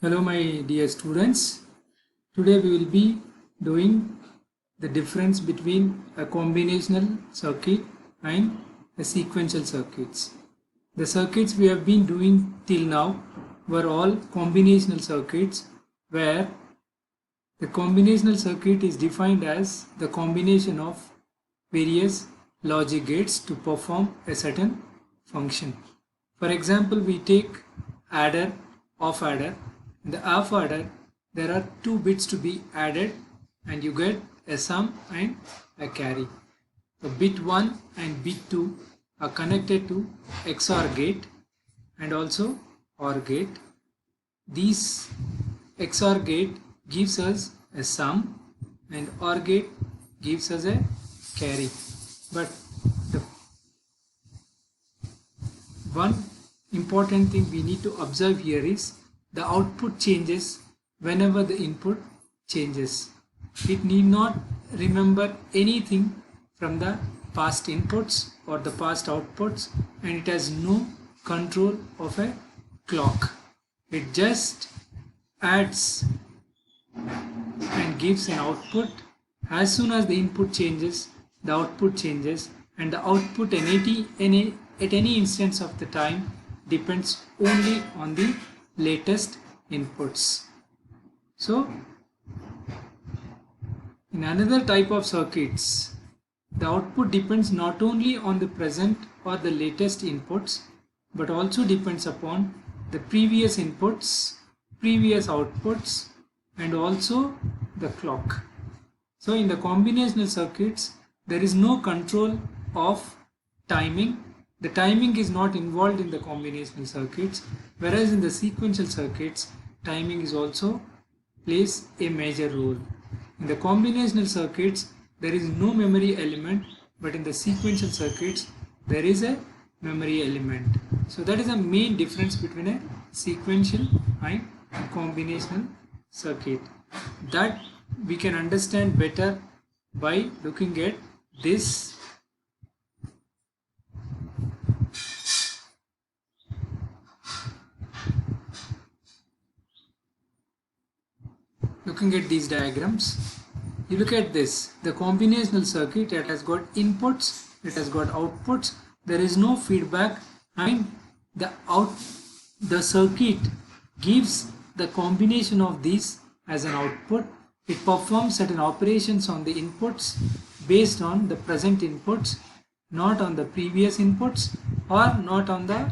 Hello my dear students. Today we will be doing the difference between a combinational circuit and a sequential circuits. The circuits we have been doing till now were all combinational circuits, where the combinational circuit is defined as the combination of various logic gates to perform a certain function. For example, we take adder, off adder. In the off adder, there are two bits to be added and you get a sum and a carry. The bit 1 and bit 2 are connected to XOR gate and also OR gate. These XOR gate gives us a sum and OR gate gives us a carry. But the one important thing we need to observe here is the output changes whenever the input changes. It need not remember anything from the past inputs or the past outputs, and it has no control of a clock. It just adds and gives an output. As soon as the input changes, the output changes, and the output at any instance of the time depends only on the latest inputs. So in another type of circuits, the output depends not only on the present or the latest inputs, but also depends upon the previous inputs, previous outputs, and also the clock. So in the combinational circuits, there is no control of timing. The timing is not involved in the combinational circuits, whereas in the sequential circuits, timing is also plays a major role. In the combinational circuits, there is no memory element, but in the sequential circuits, there is a memory element. So that is the main difference between a sequential and combinational circuit. That we can understand better by looking at this. Looking at these diagrams, you look at this, the combinational circuit, it has got inputs, it has got outputs, there is no feedback, and the circuit gives the combination of these as an output. It performs certain operations on the inputs based on the present inputs, not on the previous inputs or not on the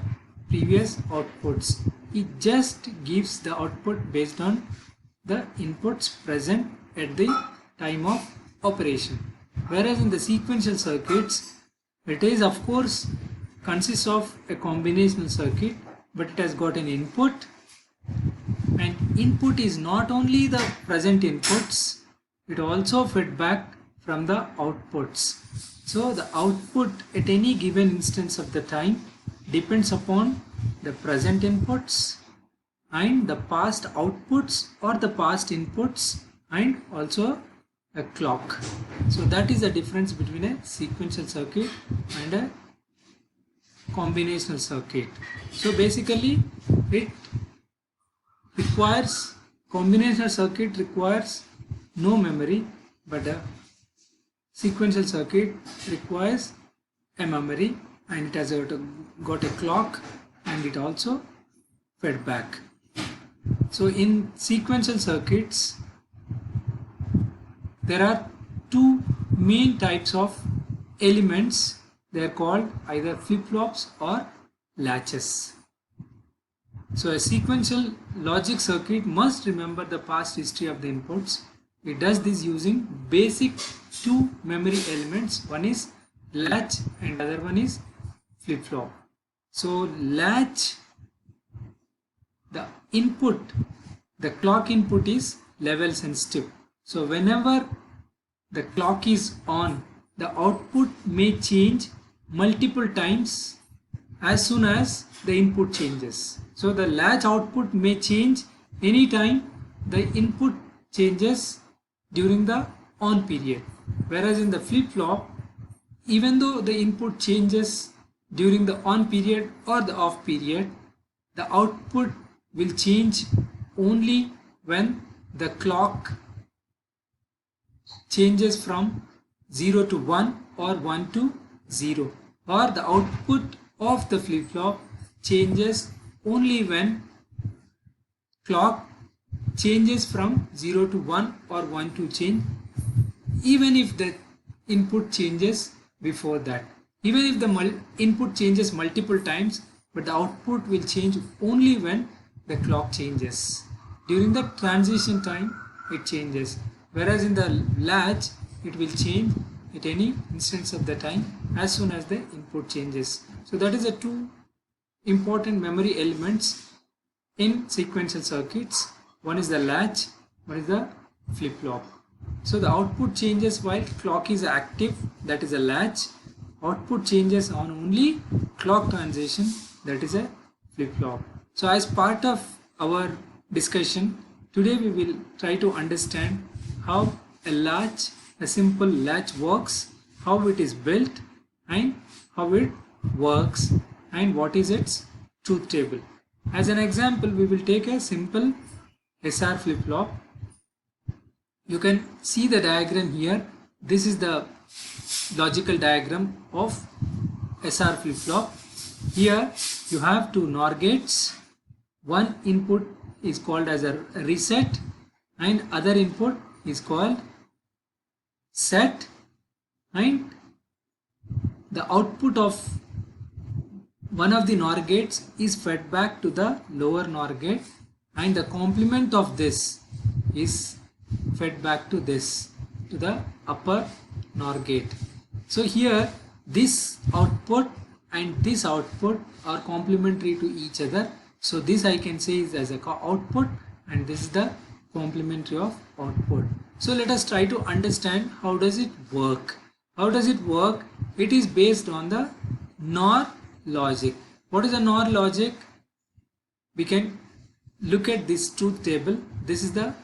previous outputs. It just gives the output based on the inputs present at the time of operation. Whereas in the sequential circuits, it is of course consists of a combinational circuit, but it has got an input, and input is not only the present inputs, it also feedback from the outputs. So the output at any given instance of the time depends upon the present inputs and the past outputs or the past inputs and also a clock. So that is the difference between a sequential circuit and a combinational circuit. So basically it requires, combinational circuit requires no memory, but a sequential circuit requires a memory, and it has got a clock and it also feedback. So in sequential circuits, there are two main types of elements. They are called either flip-flops or latches. So a sequential logic circuit must remember the past history of the inputs. It does this using basic two memory elements. One is latch and other one is flip-flop. So latch, the input, the clock input is level sensitive. So whenever the clock is on, the output may change multiple times as soon as the input changes. So the latch output may change anytime the input changes during the on period. Whereas in the flip-flop, even though the input changes during the on period or the off period, the output will change only when the clock changes from 0 to 1 or 1 to 0, or the output of the flip-flop changes only when clock changes from 0 to 1 or 1 to change, even if the input changes before that. Even if the input changes multiple times, but the output will change only when the clock changes. During the transition time, it changes. Whereas in the latch, it will change at any instance of the time as soon as the input changes. So that is the two important memory elements in sequential circuits. One is the latch, one is the flip-flop. So the output changes while clock is active, that is a latch. Output changes on only clock transition, that is a flip-flop. So as part of our discussion, today we will try to understand how a latch, a simple latch works, how it is built and how it works and what is its truth table. As an example, we will take a simple SR flip-flop. You can see the diagram here. This is the logical diagram of SR flip-flop. Here you have two NOR gates. One input is called as a reset and other input is called set, and the output of one of the NOR gates is fed back to the lower NOR gate, and the complement of this is fed back to this, to the upper NOR gate. So here this output and this output are complementary to each other. So this I can say is as a output and this is the complementary of output. So let us try to understand how does it work. How does it work? It is based on the NOR logic. What is the NOR logic? We can look at this truth table. This is the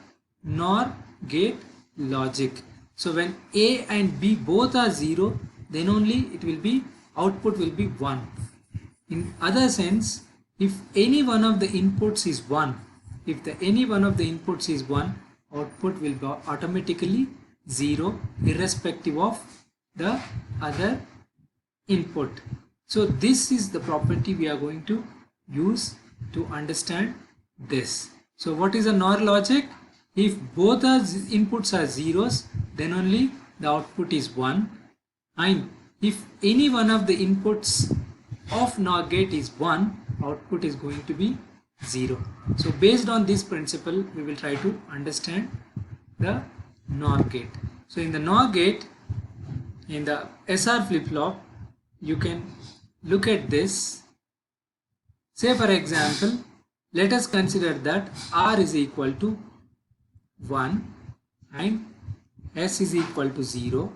NOR gate logic. So when A and B both are 0, then only it will be, output will be 1. In other sense, if any one of the inputs is 1, any one of the inputs is 1, output will be automatically 0 irrespective of the other input. So this is the property we are going to use to understand this. So what is a NOR logic? If both our inputs are zeros, then only the output is 1, and if any one of the inputs of NOR gate is 1, output is going to be 0. So based on this principle, we will try to understand the NOR gate. So in the NOR gate, in the SR flip-flop, you can look at this. Say for example, let us consider that R is equal to 1 and S is equal to 0.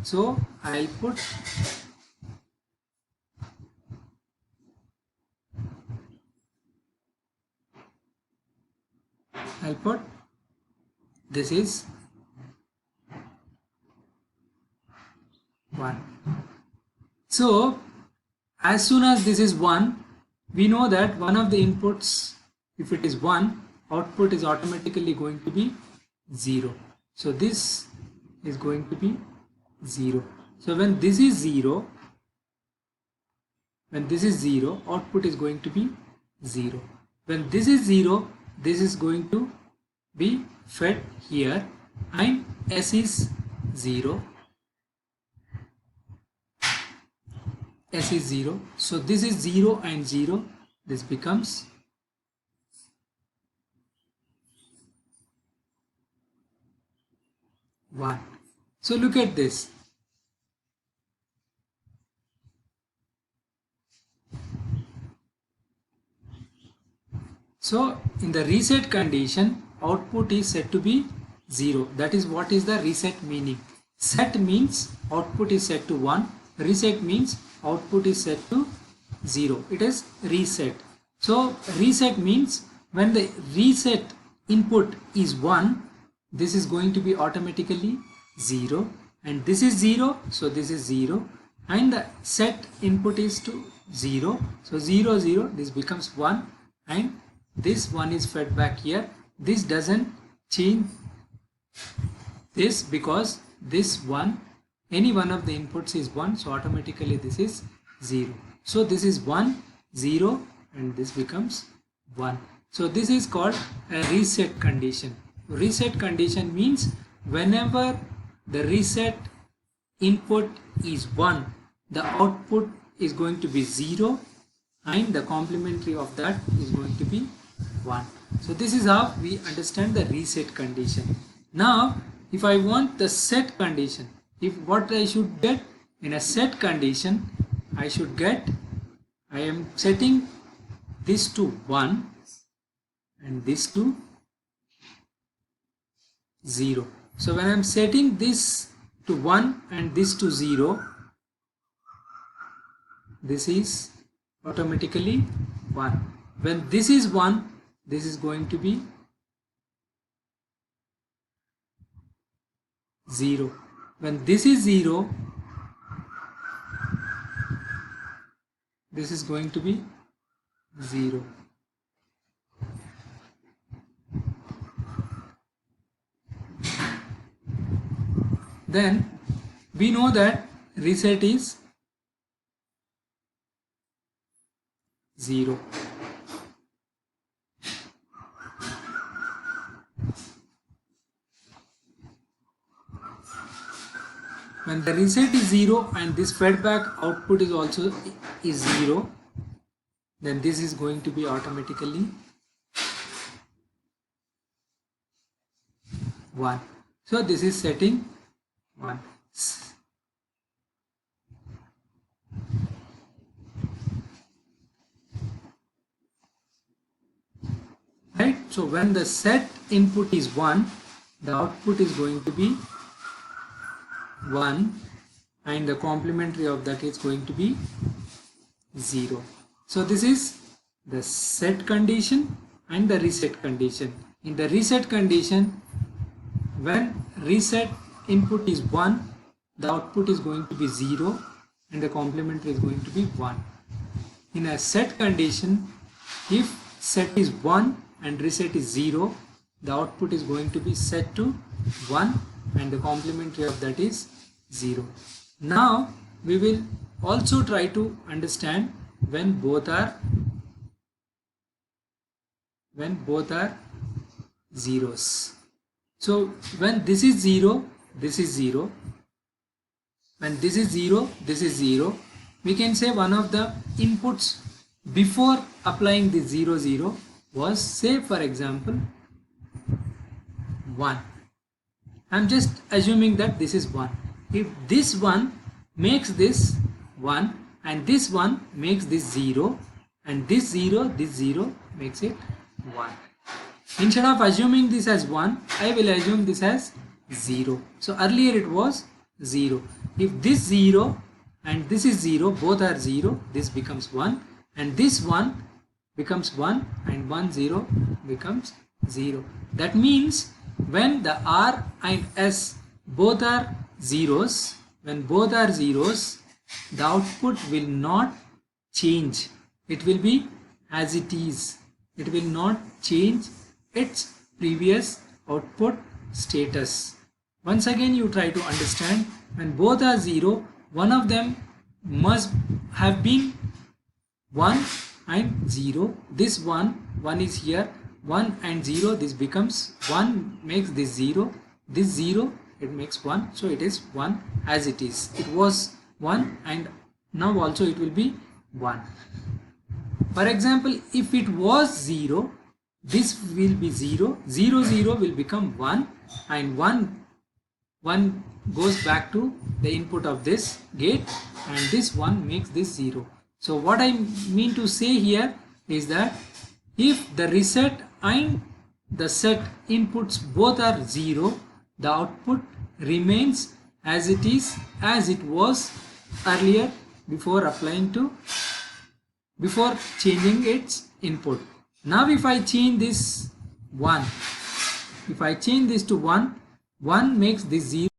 So I'll put this is 1. So as soon as this is 1, we know that one of the inputs, if it is 1, output is automatically going to be 0. So this is going to be 0. So when this is 0, output is going to be 0. When this is 0, this is going to be fed here, and S is 0. S is 0. So this is 0 and 0. This becomes 1. So look at this. So in the reset condition, output is set to be 0. That is what is the reset meaning. Set means output is set to 1. Reset means output is set to 0. It is reset. So reset means when the reset input is 1, this is going to be automatically 0, and this is 0, so this is 0, and the set input is to 0, so 0 0, this becomes 1, and this 1 is fed back here. This doesn't change this because this 1, any one of the inputs is 1, so automatically this is 0. So this is 1, 0, and this becomes 1. So this is called a reset condition. Reset condition means whenever the reset input is 1, the output is going to be 0 and the complementary of that is going to be 1. So this is how we understand the reset condition. Now if I want the set condition, if what I should get in a set condition, I am setting this to 1 and this to 0. So when I am setting this to 1 and this to 0, this is automatically 1. When this is 1, this is going to be 0. When this is 0, this is going to be 0. Then we know that reset is 0. When the reset is 0 and this feedback output is also 0, then this is going to be automatically 1. So this is setting 1. Right? So when the set input is 1, the output is going to be 1 and the complementary of that is going to be 0. So this is the set condition and the reset condition. In the reset condition, when reset input is 1, the output is going to be 0 and the complementary is going to be 1. In a set condition, if set is 1 and reset is 0, the output is going to be set to 1 and the complementary of that is 0. Now we will also try to understand when both are zeros. So when this is 0, this is 0. When this is 0, this is 0. We can say one of the inputs before applying the 0, 0 was, say for example, 1. I am just assuming that this is 1. If this one makes this 1 and this one makes this 0 and this 0 makes it 1. Instead of assuming this as 1, I will assume this as 0. So earlier it was 0. If this 0 and this is 0, both are 0, this becomes 1 and this 1 becomes 1 and 1 0 becomes 0. That means when the R and S both are zeros, when both are zeros, the output will not change. It will be as it is. It will not change its previous output status. Once again you try to understand, when both are 0, one of them must have been 1 and 0. This 1 is here, 1 and 0, this becomes 1 makes this 0, this 0 it makes 1, so it is 1 as it is. It was 1 and now also it will be 1. For example, if it was 0, this will be 0, 0 0 will become 1 and 1 goes back to the input of this gate and this 1 makes this 0. So what I mean to say here is that if the reset and the set inputs both are 0, the output remains as it is, as it was earlier before changing its input. Now if I change this 1, if I change this to 1, 1 makes this 0.